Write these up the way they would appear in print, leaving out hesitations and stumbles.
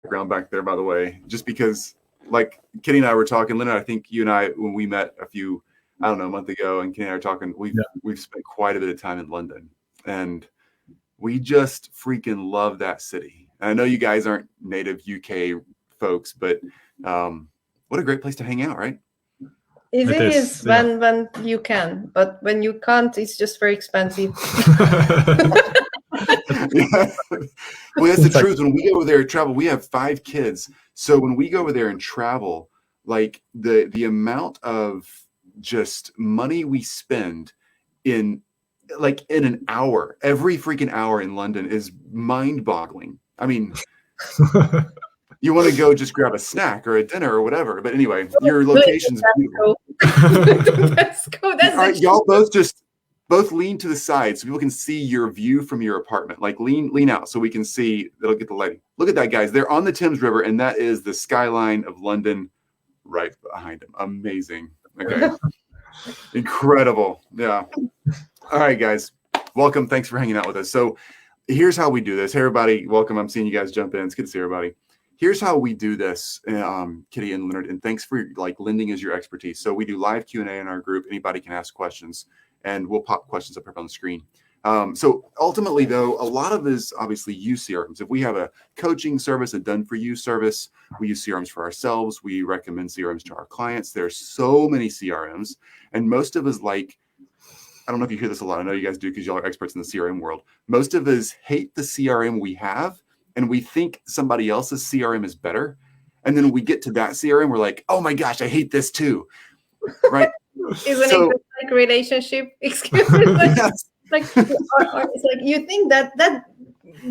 background back there, by the way, just because, like Kitty and I were talking, Lenard, I think you and I, when we met a month ago, and Kitty and I were talking, we've spent quite a bit of time in London, and we just freaking love that city. And I know you guys aren't native UK folks, but what a great place to hang out, right? It is when you can, but when you can't, it's just very expensive. Yeah. Well, that's the truth. When we go over there and travel, we have 5 kids. So when we go over there and travel, like the amount of just money we spend in an hour, every freaking hour in London is mind-boggling. I mean, you want to go just grab a snack or a dinner or whatever. But anyway, your location's beautiful. Let's go. All right, y'all both lean to the side so people can see your view from your apartment. Like lean out so we can see. That'll get the lighting. Look at that, guys. They're on the Thames River, and that is the skyline of London right behind them. Amazing. Okay. Incredible. Yeah. All right, guys. Welcome. Thanks for hanging out with us. So here's how we do this. Hey, everybody. Welcome. I'm seeing you guys jump in. It's good to see everybody. Here's how we do this, Kitty and Lenard, and thanks for lending us your expertise. So we do live Q&A in our group. Anybody can ask questions, and we'll pop questions up on the screen. So ultimately, though, a lot of this obviously use CRMs. If we have a coaching service, a done-for-you service, we use CRMs for ourselves. We recommend CRMs to our clients. There's so many CRMs, and most of us I don't know if you hear this a lot. I know you guys do because y'all are experts in the CRM world. Most of us hate the CRM we have, and we think somebody else's CRM is better. And then when we get to that CRM, we're like, oh my gosh, I hate this too. Right? Isn't it just like relationship experience? Yes. It's like you think that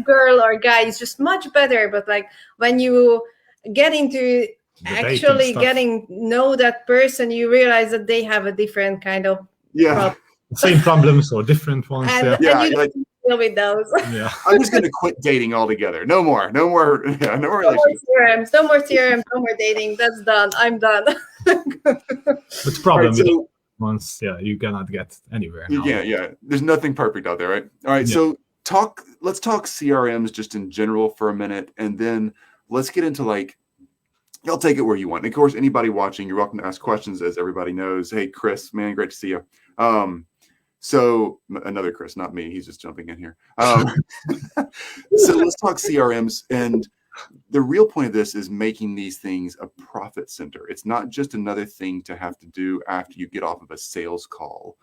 girl or guy is just much better, but like when you get into actually getting know that person, you realize that they have a different kind of problem. Same problems or different ones. And you don't deal with those. Yeah. I'm just going to quit dating altogether. No more relationships. No more CRMs, no more dating. That's done. I'm done. It's problem once you cannot get anywhere now. Yeah. There's nothing perfect out there, right? All right. So let's talk CRMs just in general for a minute, and then let's get into y'all take it where you want. And of course, anybody watching, you're welcome to ask questions, as everybody knows. Hey, Chris, man, great to see you. So another Chris, not me. He's just jumping in here. So let's talk CRMs. And the real point of this is making these things a profit center. It's not just another thing to have to do after you get off of a sales call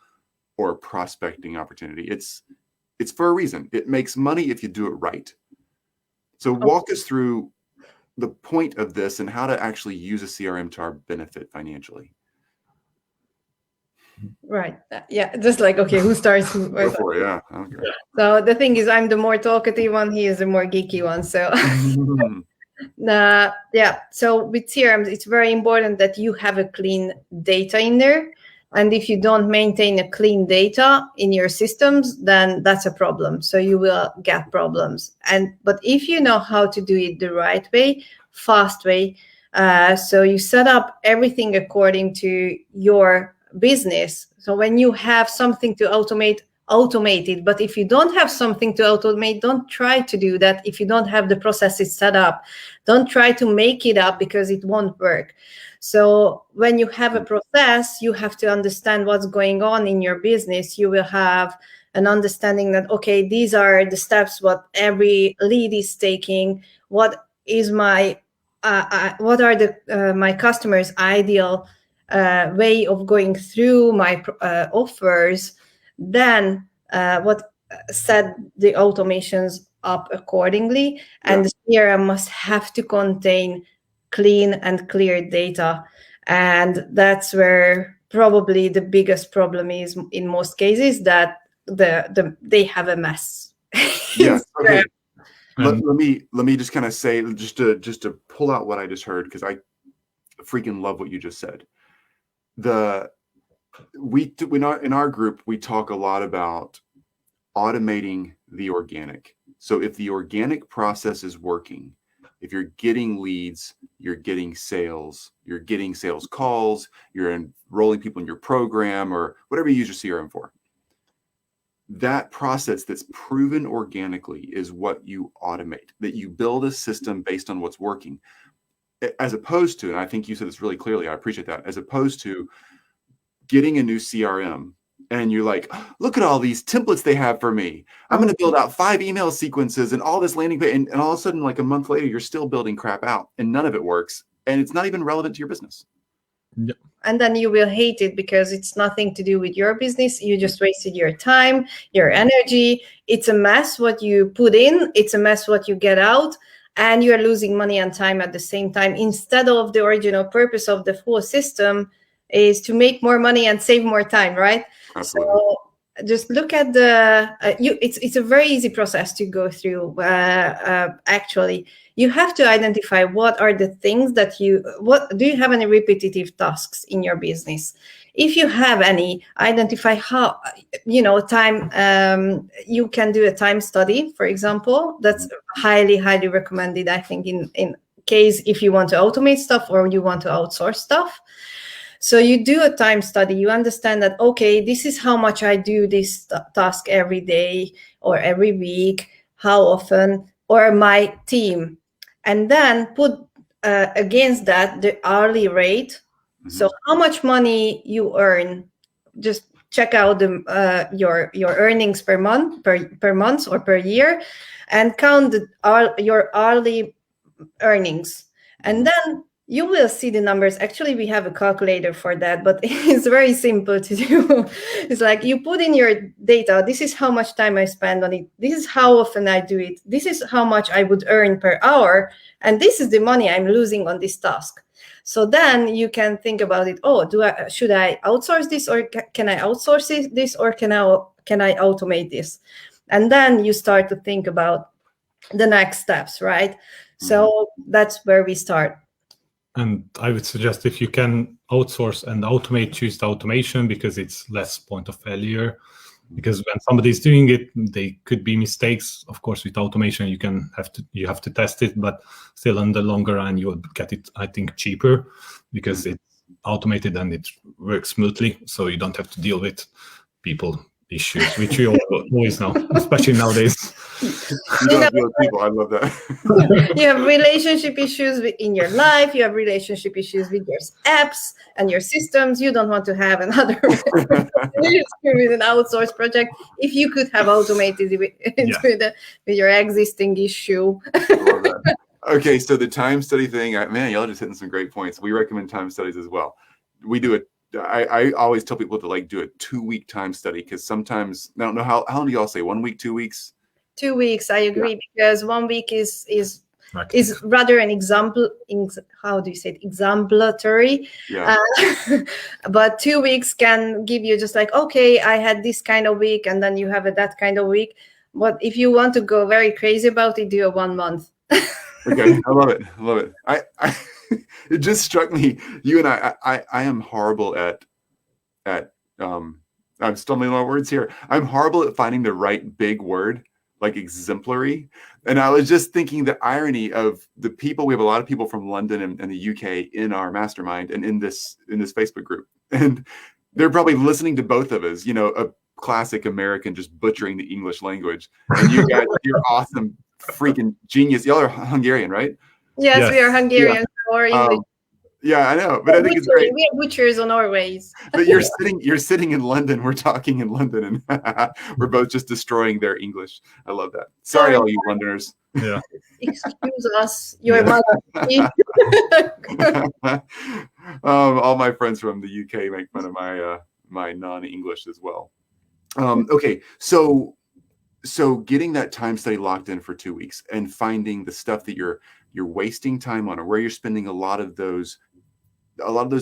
or a prospecting opportunity. It's for a reason. It makes money if you do it right. So walk us through the point of this and how to actually use a CRM to our benefit financially. Right. Yeah. Just okay, who starts? Go for it. Yeah. Okay. So the thing is, I'm the more talkative one. He is the more geeky one. So, So with CRMs, it's very important that you have a clean data in there. And if you don't maintain a clean data in your systems, then that's a problem. So you will get problems. But if you know how to do it the right way, fast way, so you set up everything according to your business. So when you have something to automate it. But if you don't have something to automate, don't try to do that. If you don't have the processes set up, don't try to make it up because it won't work. So when you have a process, you have to understand what's going on in your business. You will have an understanding that, okay, these are the steps, what every lead is taking. What is my my customers' ideal way of going through my offers? Then what set the automations up accordingly, and the CRM must have to contain clean and clear data, and that's where probably the biggest problem is in most cases, that they have a mess. Yeah. Okay. Let me just kind of say, just to pull out what I just heard, because I freaking love what you just said. In our group, we talk a lot about automating the organic. So if the organic process is working, if you're getting leads, you're getting sales calls, you're enrolling people in your program or whatever you use your CRM for, that process that's proven organically is what you automate, that you build a system based on what's working, as opposed to, and I think you said this really clearly, I appreciate that, as opposed to getting a new CRM and you're like, look at all these templates they have for me. I'm going to build out 5 email sequences and all this landing page. And all of a sudden, like a month later, you're still building crap out and none of it works. And it's not even relevant to your business. Yep. And then you will hate it because it's nothing to do with your business. You just wasted your time, your energy. It's a mess what you put in. It's a mess what you get out. And you're losing money and time at the same time, instead of the original purpose of the whole system is to make more money and save more time, right? Absolutely. So just look at the it's a very easy process to go through. Actually, you have to identify what are the things that what do you have any repetitive tasks in your business. If you have any, identify how time. You can do a time study, for example. That's highly recommended, I think, in case if you want to automate stuff or you want to outsource stuff. So you do a time study, you understand that, okay, this is how much I do this task every day or every week, how often, or my team. And then put against that the hourly rate. Mm-hmm. So how much money you earn, just check out your earnings per month or per year, and count your hourly earnings. And then you will see the numbers. Actually, we have a calculator for that, but it's very simple to do. It's like you put in your data. This is how much time I spend on it. This is how often I do it. This is how much I would earn per hour. And this is the money I'm losing on this task. So then you can think about it. Oh, should I outsource this, or can I outsource this, or can I automate this? And then you start to think about the next steps, right? Mm-hmm. So that's where we start. And I would suggest, if you can outsource and automate, choose the automation, because it's less point of failure. Because when somebody's doing it, they could be mistakes. Of course, with automation, you have to test it, but still, in the longer run, you will get it, I think, cheaper, because it's automated and it works smoothly. So you don't have to deal with people issues, which we always know, especially nowadays. You don't deal with people. I love that. You have relationship issues in your life. You have relationship issues with your apps and your systems. You don't want to have another with an outsourced project. If you could have automated it with your existing issue. I love that. Okay, so the time study thing, man, y'all are just hitting some great points. We recommend time studies as well. We do it. I always tell people to do a 2-week time study, because sometimes, I don't know, how long do y'all say? 1 week, 2 weeks? 2 weeks, I agree, because 1 week is rather an example. How do you say it? Exemplary. Yeah. But 2 weeks can give you just like, okay, I had this kind of week, and then you have that kind of week. But if you want to go very crazy about it, do a 1 month. Okay, I love it. I it just struck me. You and I am horrible at I'm stumbling on words here. I'm horrible at finding the right big word, like exemplary. And I was just thinking the irony of the people. We have a lot of people from London and the UK in our mastermind and in this Facebook group, and they're probably listening to both of us. A classic American just butchering the English language. And you guys, you're awesome, freaking genius. Y'all are Hungarian, right? Yes, we are Hungarian. Yeah. Or English. Yeah, I know, but I think it's great. We have butchers on our ways. But you're sitting in London. We're talking in London, and we're both just destroying their English. I love that. Sorry, all you Londoners. Yeah. Excuse us, your mother. All my friends from the UK make fun of my non-English as well. Okay, so getting that time study locked in for 2 weeks and finding the stuff that you're wasting time on, or where you're spending a lot of those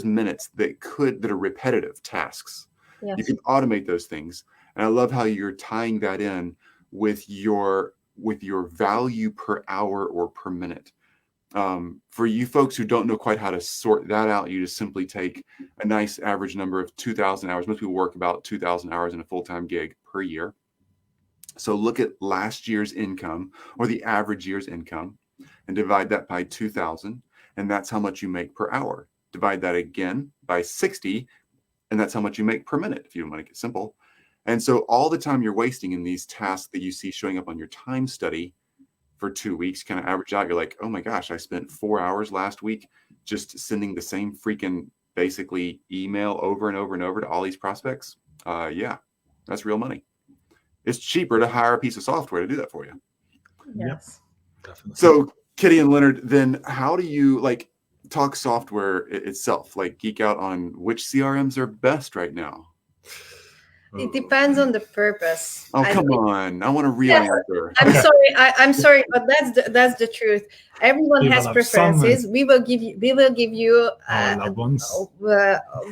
minutes that are repetitive tasks. Yes. You can automate those things. And I love how you're tying that in with your value per hour or per minute. For you folks who don't know quite how to sort that out, you just simply take a nice average number of 2,000 hours. Most people work about 2,000 hours in a full-time gig per year. So look at last year's income, or the average year's income, and divide that by 2,000, and that's how much you make per hour. Divide that again by 60, and that's how much you make per minute, if you want to make it simple. And so all the time you're wasting in these tasks that you see showing up on your time study for 2 weeks, kind of average out, you're like, oh my gosh, I spent 4 hours last week just sending the same freaking basically email over and over and over to all these prospects. Yeah, that's real money. It's cheaper to hire a piece of software to do that for you. Yes. Definitely. So Kitty and Leonard, then how do you like talk software itself, like geek out on which CRMs are best right now? It depends on the purpose. Oh, come on. I want a real answer. I'm sorry. I'm sorry, but that's the truth. Everyone has preferences. We will give you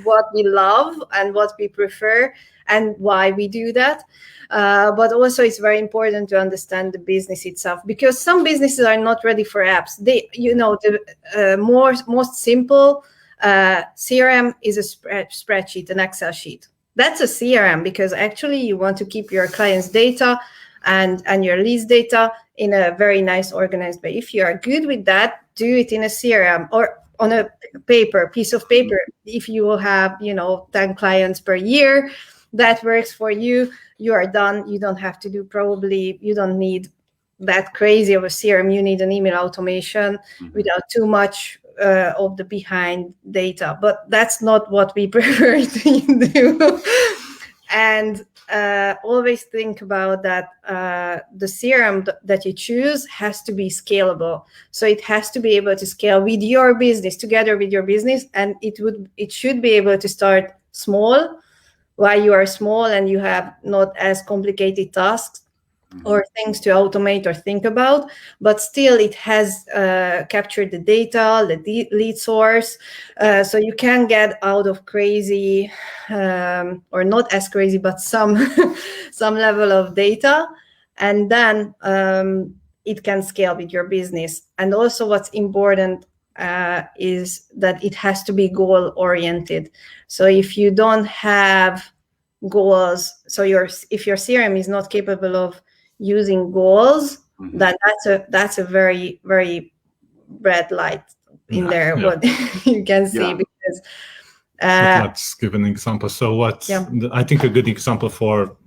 what we love and what we prefer and why we do that. But also, it's very important to understand the business itself, because some businesses are not ready for apps. The most simple CRM is a spreadsheet, an Excel sheet. That's a CRM, because actually you want to keep your clients' data and your leads data in a very nice, organized way. If you are good with that, do it in a CRM or on a piece of paper. If you will have, 10 clients per year, that works for you. You are done. You don't have to do, you don't need that crazy of a CRM. You need an email automation without too much of the behind data, but that's not what we prefer to do. And always think about that the CRM that you choose has to be scalable. So it has to be able to scale with your business, together with your business, and it should be able to start small while you are small and you have not as complicated tasks or things to automate or think about, but still it has captured the data, the lead source, so you can get out of crazy, or not as crazy, but some level of data, and then it can scale with your business. And also what's important is that it has to be goal oriented. So if you don't have goals, so if your CRM is not capable of using goals, then that's a very, very red light in there. What you can see, because let's give an example. So I think a good example for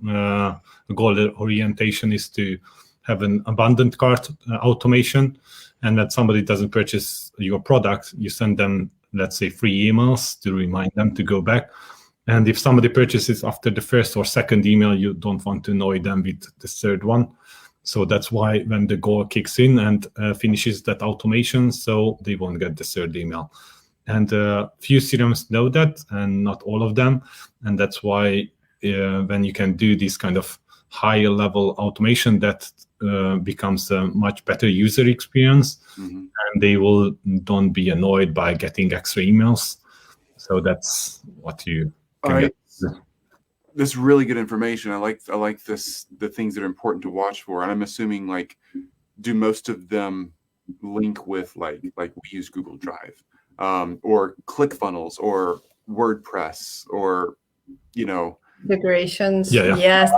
goal orientation is to have an abandoned cart automation, and that somebody doesn't purchase your product, you send them, let's say, 3 emails to remind them to go back. And if somebody purchases after the first or second email, you don't want to annoy them with the third one. So that's why when the goal kicks in and finishes that automation, so they won't get the third email. And few CRMs know that, and not all of them. And that's why when you can do this kind of higher level automation, that becomes a much better user experience, and they don't be annoyed by getting extra emails. So that's what you. All right. This is really good information. I like this, the things that are important to watch for. And I'm assuming, like, do most of them link with like we use Google Drive, or ClickFunnels or WordPress, or integrations. Yeah. Yes.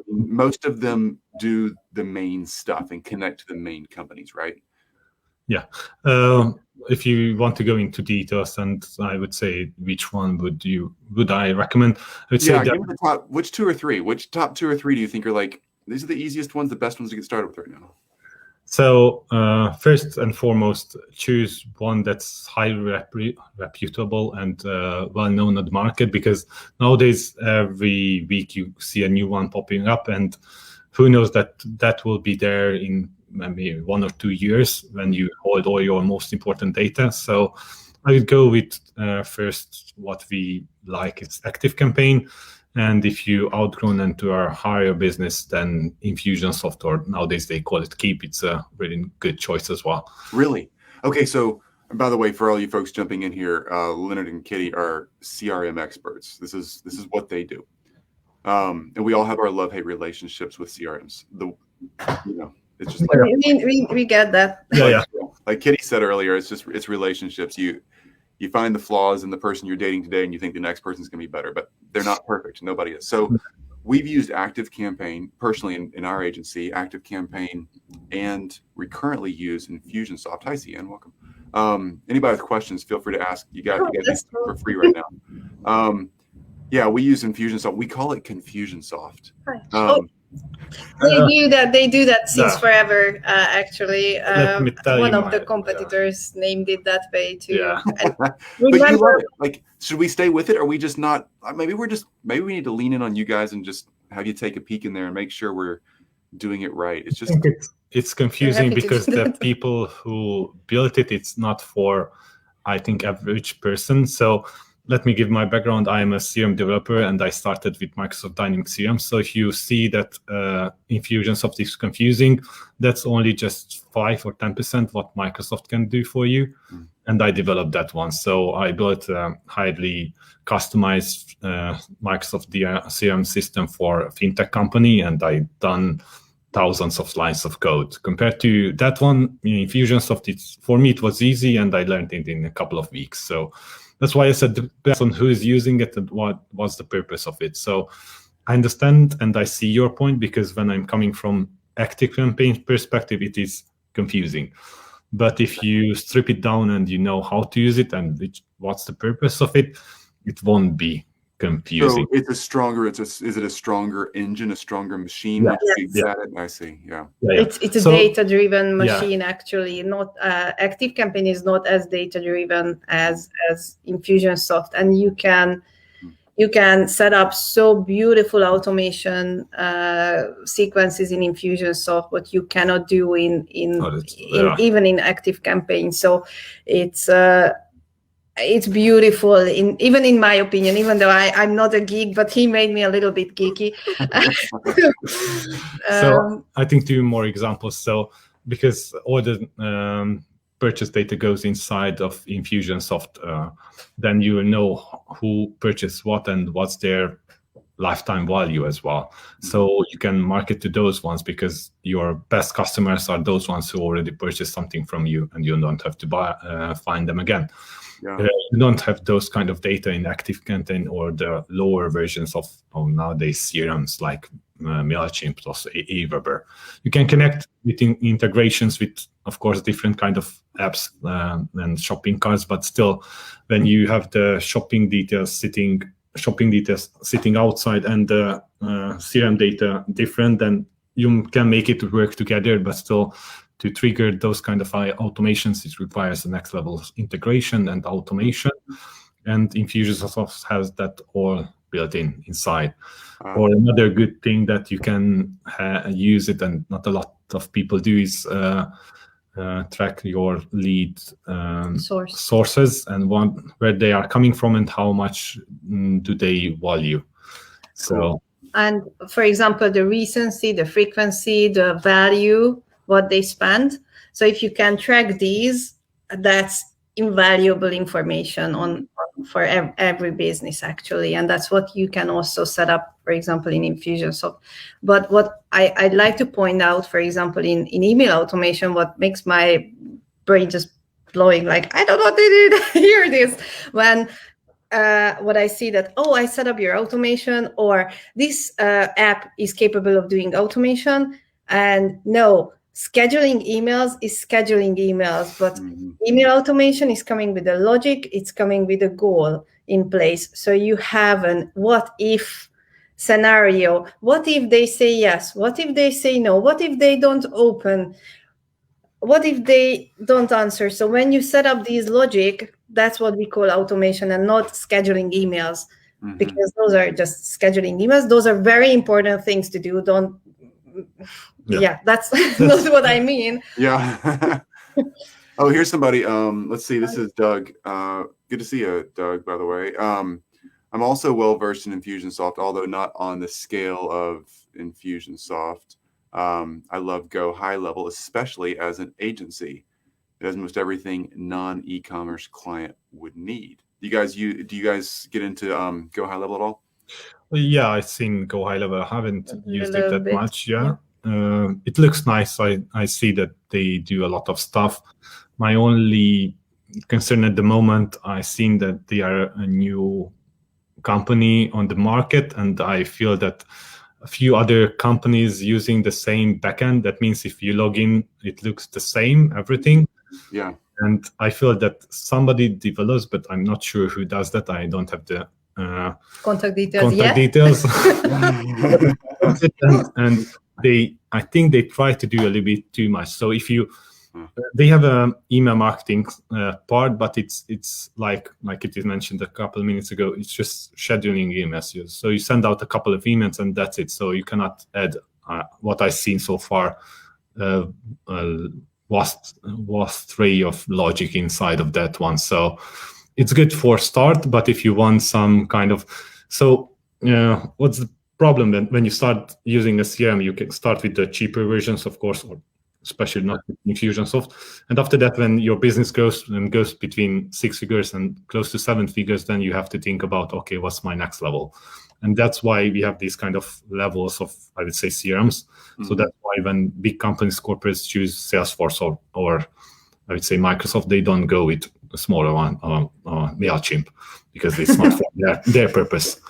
Most of them do the main stuff and connect to the main companies, right? Yeah. If you want to go into details, and I would say, which one would I recommend? I would say give me the top. Which 2 or 3? Which top 2 or 3 do you think are like, these are the easiest ones, the best ones to get started with right now? So first and foremost, choose one that's highly reputable and well known at the market, because nowadays every week you see a new one popping up, and who knows that will be there in maybe 1 or 2 years when you hold all your most important data. So I would go with first what we like is ActiveCampaign. And if you outgrown into a higher business, then Infusionsoft, or nowadays they call it Keep, it's a really good choice as well. Really? Okay, so by the way, for all you folks jumping in here, Lenard and Kitty are CRM experts. This is what they do. And we all have our love-hate relationships with CRMs. It's just like, we get that. Yeah. Like Kitty said earlier, it's relationships. You find the flaws in the person you're dating today, and you think the next person's going to be better, but they're not perfect. Nobody is. So we've used ActiveCampaign personally in our agency, ActiveCampaign, and we currently use Infusionsoft. Hi, CN, welcome. Anybody with questions, feel free to ask. You got these for free right now. Yeah, we use Infusionsoft. We call it Confusionsoft. They do that since Yeah. forever. Actually, Let me tell one you of the my- competitors named it that way too. Yeah. And But you love remember, it. Like, should we stay with it? Or are we just not? Maybe we need to lean in on you guys and just have you take a peek in there and make sure we're doing it right. It's I just think it's confusing happy to because do the that. people who built it, it's not for, I think, average person. So let me give my background. I am a CRM developer and I started with Microsoft Dynamics CRM. So if you see that Infusionsoft is confusing, that's only just 5 or 10% what Microsoft can do for you. And I developed that one. So I built a highly customized Microsoft CRM system for a fintech company, and I done thousands of lines of code. Compared to that one, Infusionsoft, for me, it was easy, and I learned it in a couple of weeks. So that's why I said depends on who is using it and what was the purpose of it. So I understand and I see your point, because when I'm coming from active campaign perspective, it is confusing. But if you strip it down and you know how to use it and what's the purpose of it, it won't be confusing. so it's a stronger. Is it a stronger engine, a stronger machine? Yeah. Which feeds at it? I see. Yeah. it's a So- data-driven yeah. machine. Actually, not Active Campaign is not as data-driven as Infusionsoft, and you can set up so beautiful automation sequences in Infusionsoft, what you cannot do in even in Active Campaign. So it's beautiful, even in my opinion, even though I'm not a geek, but he made me a little bit geeky. So I think 2 more examples. So because all the purchase data goes inside of Infusionsoft, then you will know who purchased what and what's their lifetime value as well. So you can market to those ones, because your best customers are those ones who already purchased something from you, and you don't have to find them again. Yeah. You don't have those kind of data in Active Campaign or the lower versions of nowadays CRMs like MailChimp or Aweber. You can connect with integrations with, of course, different kind of apps and shopping carts, but still, when you have the shopping details sitting outside and the CRM data different, then you can make it work together, but still, to trigger those kind of automations, it requires the next level of integration and automation. And Infusionsoft has that all built inside. Or another good thing that you can use it, and not a lot of people do, is track your lead sources and where they are coming from and how much do they value. So, and for example, the recency, the frequency, the value, what they spend. So if you can track these, that's invaluable information for every business, actually. And that's what you can also set up, for example, in Infusionsoft. But what I'd like to point out, for example, in email automation, what makes my brain just blowing, like, I don't know what they did. Here it is. When what I see that, I set up your automation, or this app is capable of doing automation, and no, scheduling emails is scheduling emails, but email automation is coming with a logic, it's coming with a goal in place. So you have an what if scenario. What if they say yes? What if they say no? What if they don't open? What if they don't answer? So when you set up these logic, that's what we call automation, and not scheduling emails, because those are just scheduling emails. Those are very important things to do. Yeah, that's not what I mean. Yeah. Oh, here's somebody. Let's see. This is Doug. Good to see you, Doug, by the way. I'm also well versed in Infusionsoft, although not on the scale of Infusionsoft. I love Go High Level, especially as an agency. It has most everything non-e-commerce client would need. Do you guys get into Go High Level at all? Yeah, I've seen Go High Level. I haven't used it that much. Yeah. It looks nice. I see that they do a lot of stuff. My only concern at the moment, I've seen that they are a new company on the market, and I feel that a few other companies using the same backend. That means if you log in, it looks the same, everything. Yeah. And I feel that somebody develops, but I'm not sure who does that. I don't have the contact details. contact details. and I think they try to do a little bit too much. So if you, they have a email marketing part, but it's like it is mentioned a couple of minutes ago, it's just scheduling emails. So you send out a couple of emails and that's it. So you cannot add what I've seen so far was three of logic inside of that one. So it's good for start, but if you want some kind of, so what's the problem when you start using a CRM? You can start with the cheaper versions, of course, or especially not with Infusionsoft. And after that, when your business goes between 6 figures and close to 7 figures, then you have to think about, okay, what's my next level? And that's why we have these kind of levels of, I would say, CRMs. Mm-hmm. So that's why when big companies, corporates choose Salesforce or I would say Microsoft, they don't go with a smaller one, MailChimp, because it's not for their purpose.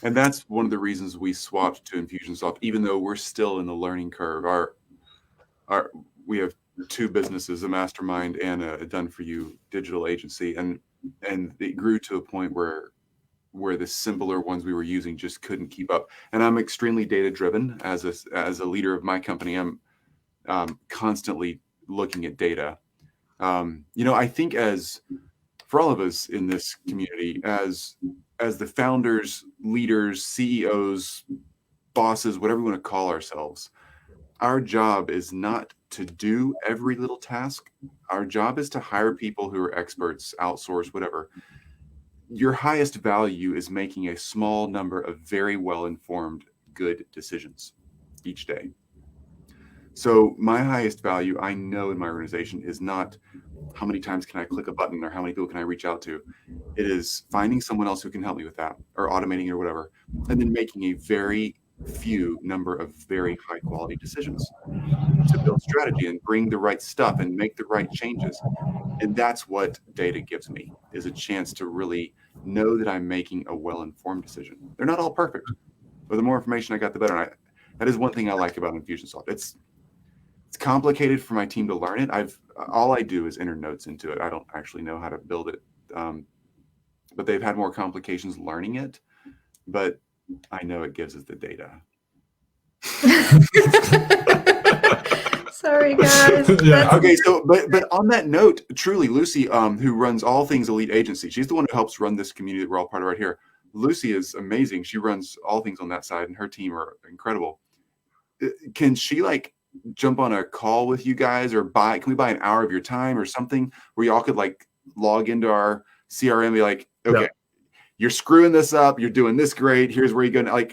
And that's one of the reasons we swapped to Infusionsoft, even though we're still in the learning curve. We have two businesses, a mastermind and a done-for-you digital agency, and it grew to a point where the simpler ones we were using just couldn't keep up. And I'm extremely data-driven as a leader of my company. I'm constantly looking at data. I think for all of us in this community, as the founders, leaders, CEOs, bosses, whatever we want to call ourselves, our job is not to do every little task. Our job is to hire people who are experts, outsource, whatever. Your highest value is making a small number of very well-informed, good decisions each day. So my highest value, I know in my organization, is not how many times can I click a button or how many people can I reach out to. It is finding someone else who can help me with that or automating it or whatever, and then making a very few number of very high quality decisions to build strategy and bring the right stuff and make the right changes. And that's what data gives me, is a chance to really know that I'm making a well-informed decision. They're not all perfect, but the more information I got, the better. That is one thing I like about Infusionsoft. It's complicated for my team to learn it. All I do is enter notes into it. I don't actually know how to build it, but they've had more complications learning it. But I know it gives us the data. Sorry, guys. Yeah. Okay, so but on that note, truly, Lucy, who runs all things Elite Agency, she's the one who helps run this community that we're all part of right here. Lucy is amazing. She runs all things on that side, and her team are incredible. Can she jump on a call with you guys, or can we buy an hour of your time or something where y'all could log into our CRM and be like, okay, you're screwing this up, you're doing this great, here's where you're gonna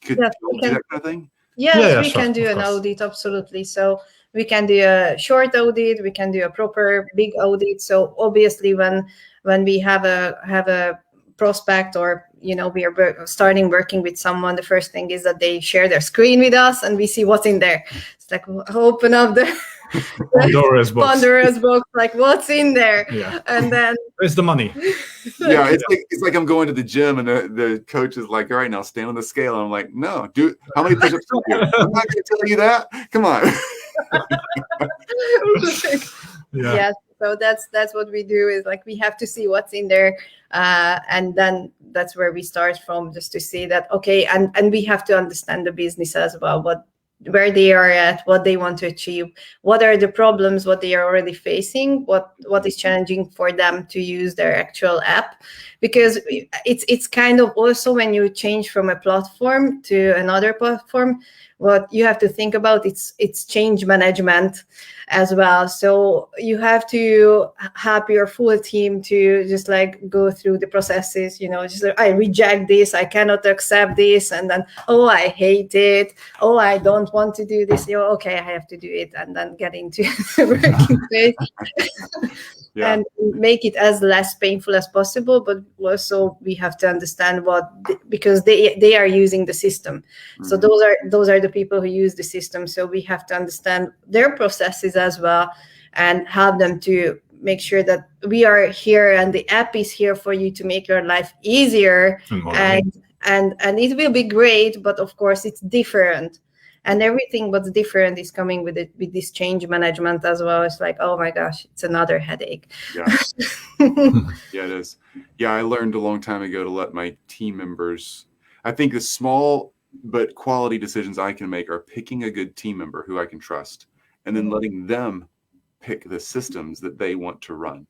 could you do that kind of thing? Yes, we can do an audit, absolutely. So we can do a short audit, we can do a proper big audit. So obviously when we have a prospect, or we are starting working with someone, the first thing is that they share their screen with us and we see what's in there. It's like, open up the Pandora's box, what's in there? Yeah. And then where's the money? Yeah, it's like I'm going to the gym and the coach is like, all right, now stand on the scale. And I'm like, no, dude, how many push-ups do you do? I'm not going to tell you that. Come on. Yeah. Yes. So that's what we do, is we have to see what's in there. And then that's where we start from, just to see that, okay, and we have to understand the business as well, where they are at, what they want to achieve, what are the problems, what they are already facing, what is challenging for them to use their actual app. Because it's kind of also, when you change from a platform to another platform, what you have to think about, it's change management as well. So you have to have your full team to just go through the processes, just I reject this, I cannot accept this, and then, I hate it, I don't want to do this, okay, I have to do it, and then get into the working phase. Yeah. And make it as less painful as possible, but also we have to understand because they are using the system. Mm-hmm. So those are the people who use the system. So we have to understand their processes as well, and help them to make sure that we are here and the app is here for you to make your life easier. And it will be great, but of course it's different. And everything what's different is coming with it, with this change management as well. It's like, oh my gosh, it's another headache. Yeah. Yeah, it is. Yeah, I learned a long time ago to let my team members, I think the small but quality decisions I can make are picking a good team member who I can trust, and then letting them pick the systems that they want to run.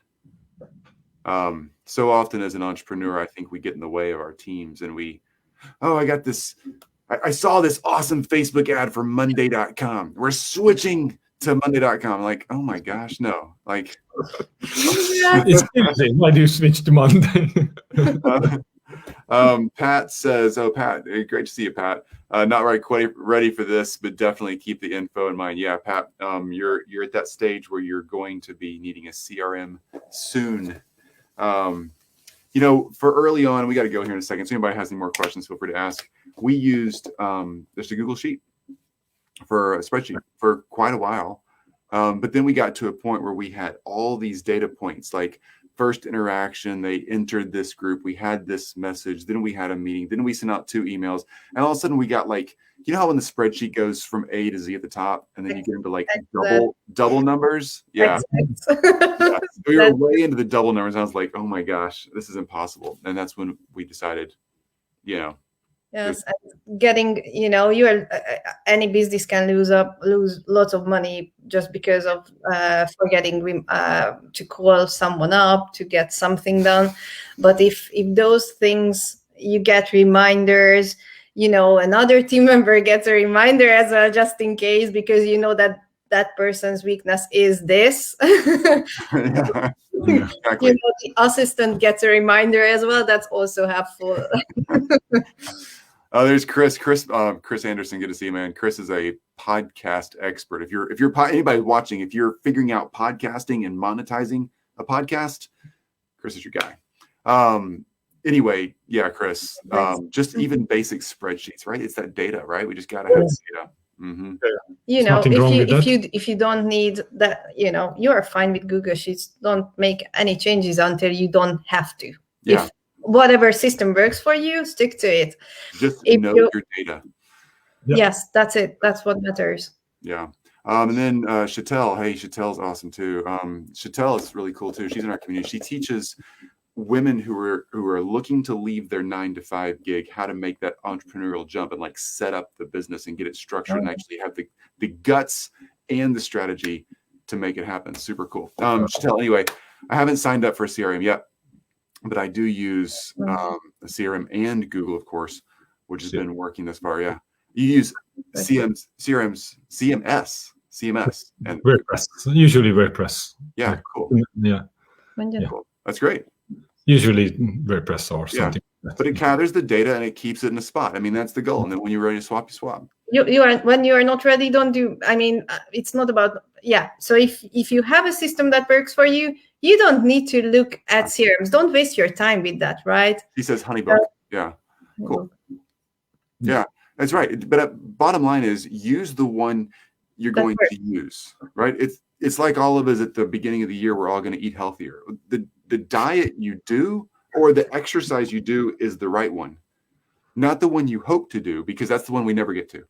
So often as an entrepreneur, I think we get in the way of our teams, and I got this, I saw this awesome Facebook ad for Monday.com. We're switching to Monday.com. Like, oh my gosh, no. Like, It's Tuesday. Why do you switch to Monday? Pat says, oh, Pat, great to see you, Pat. Not quite ready for this, but definitely keep the info in mind. Yeah, Pat, you're at that stage where you're going to be needing a CRM soon. For early on, we got to go here in a second. So anybody has any more questions, feel free to ask. We used just a Google Sheet for a spreadsheet for quite a while. But then we got to a point where we had all these data points, like first interaction, they entered this group, we had this message, then we had a meeting, then we sent out 2 emails, and all of a sudden we got like, you know how when the spreadsheet goes from A to Z at the top, and then you get into like double numbers? Yeah. Yeah. We were way into the double numbers. I was like, oh my gosh, this is impossible. And that's when we decided, Yes, and getting, any business can lose lots of money just because of forgetting to call someone up to get something done. But if those things, you get reminders, another team member gets a reminder as well, just in case, because that person's weakness is this. Yeah, exactly. The assistant gets a reminder as well. That's also helpful. There's Chris Anderson. Good to see you, man. Chris is a podcast expert. If you're anybody watching, if you're figuring out podcasting and monetizing a podcast, Chris is your guy. Anyway, yeah, Chris, just even basic spreadsheets, right? It's that data, right? We just got to have data. Mm-hmm. If you don't need that, you are fine with Google Sheets. Don't make any changes until you don't have to. Yeah. If whatever system works for you, stick to it. Just know your data. Yep. Yes, that's it. That's what matters. Yeah. And then Chatelle, hey, Chatelle's awesome too. Chatelle is really cool too. She's in our community. She teaches women who are looking to leave their 9-to-5 gig how to make that entrepreneurial jump and like set up the business and get it structured and actually have the guts and the strategy to make it happen. Super cool. Chatelle, anyway, I haven't signed up for a CRM yet, but I do use a CRM and Google, of course, which has been working thus far. Yeah. You use CMS, and WordPress, usually WordPress. Yeah, cool. Yeah. Cool. That's great. Usually WordPress or something. Yeah. But it gathers the data and it keeps it in a spot. I mean, that's the goal. And then when you're ready to swap, you swap. When you are not ready, don't do. I mean, it's not about. Yeah. So if you have a system that works for you, you don't need to look at CRMs. Don't waste your time with that, right? He says Honeybook. Yeah. Cool. Yeah, that's right. But bottom line is use the one you're going to use, right? It's like all of us at the beginning of the year, we're all going to eat healthier. The diet you do or the exercise you do is the right one, not the one you hope to do, because that's the one we never get to.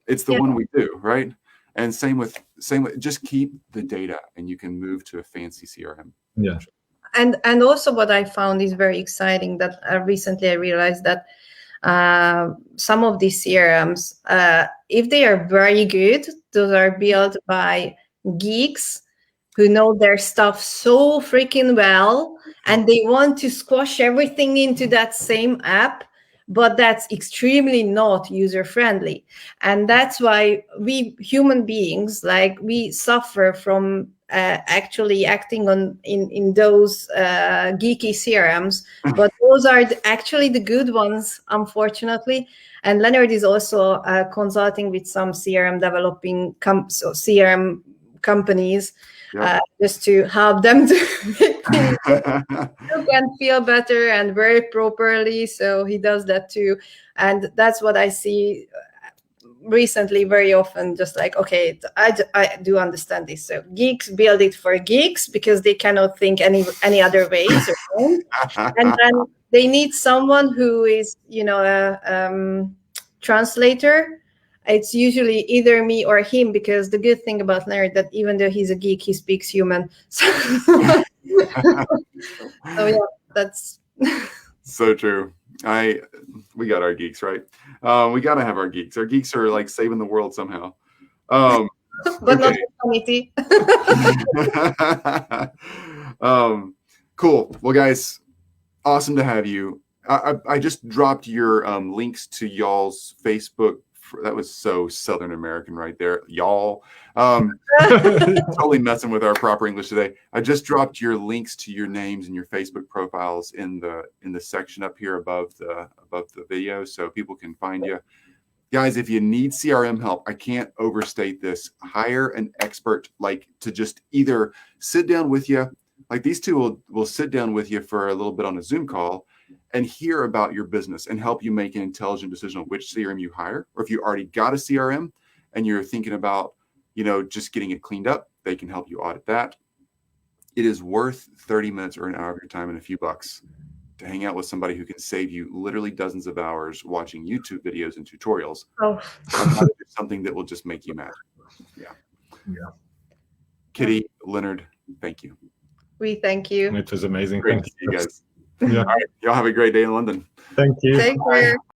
It's the one we do, right? And same with just keep the data and you can move to a fancy CRM. Yeah. And also what I found is very exciting that recently I realized that some of these CRMs, if they are very good, those are built by geeks who know their stuff so freaking well, and they want to squash everything into that same app, but that's extremely not user-friendly. And that's why we human beings, we suffer from actually acting in those geeky CRMs, but those are actually the good ones, unfortunately. And Lenard is also consulting with some CRM developing CRM companies, just to help them to look and feel better and work properly. So he does that too, and that's what I see recently very often. Just like, okay, I do understand this. So geeks build it for geeks because they cannot think any other ways, and then they need someone who is, a translator it's usually either me or him, because the good thing about Leonard that even though he's a geek, he speaks human. So, so yeah, that's so true. We got our geeks, right? We got to have our geeks. Our geeks are like saving the world somehow. but not Okay. community. Cool. Well, guys, awesome to have you. I just dropped your links to y'all's Facebook. That was so Southern American right there, y'all. Totally messing with our proper English today. I just dropped your links to your names and your Facebook profiles in the section up here above the video, so people can find you. Guys, if you need CRM help, I can't overstate this. Hire an expert, like, to just either sit down with you, like these two will sit down with you for a little bit on a Zoom call and hear about your business and help you make an intelligent decision on which CRM you hire. Or if you already got a CRM and you're thinking about, just getting it cleaned up, they can help you audit that. It is worth 30 minutes or an hour of your time and a few bucks to hang out with somebody who can save you literally dozens of hours watching YouTube videos and tutorials on how to do something that will just make you mad. Yeah. Kitty, Leonard, thank you. We thank you. It was amazing. Great Thank to see you guys. Yeah. All right. Y'all have a great day in London. Thank you. Take care.